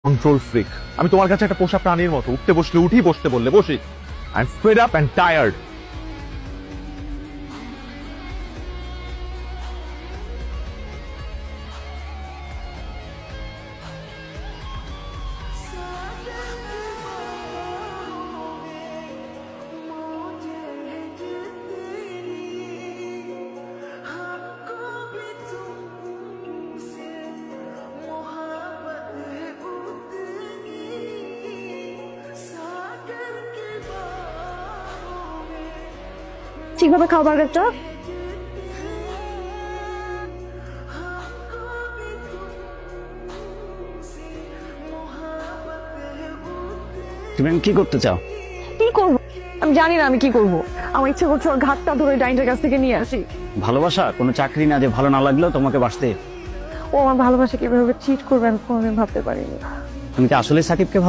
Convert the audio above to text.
Control freak. আমি তোমার কাছে একটা পোষা প্রাণীর মতো, উঠতে বসলে উঠি, বসতে বললে বসি। I am fed up and tired. ঠিকভাবে খাও বার্গারটা। তুমি কি করতে চাও? কি করব আমি জানি না, আমি কি করব। আমার ইচ্ছে করছে ওর ঘাটটা ধরে ডাইনিটার কাছ থেকে নিয়ে আসি। ভালোবাসা কোনো চাকরি না যে ভালো না লাগলেও তোমাকে বাসতে। ও আমার ভালোবাসা কিভাবে চিট করবে আমি কোনোদিন ভাবতে পারিনি। তুমি কি আসলে সাকিবকে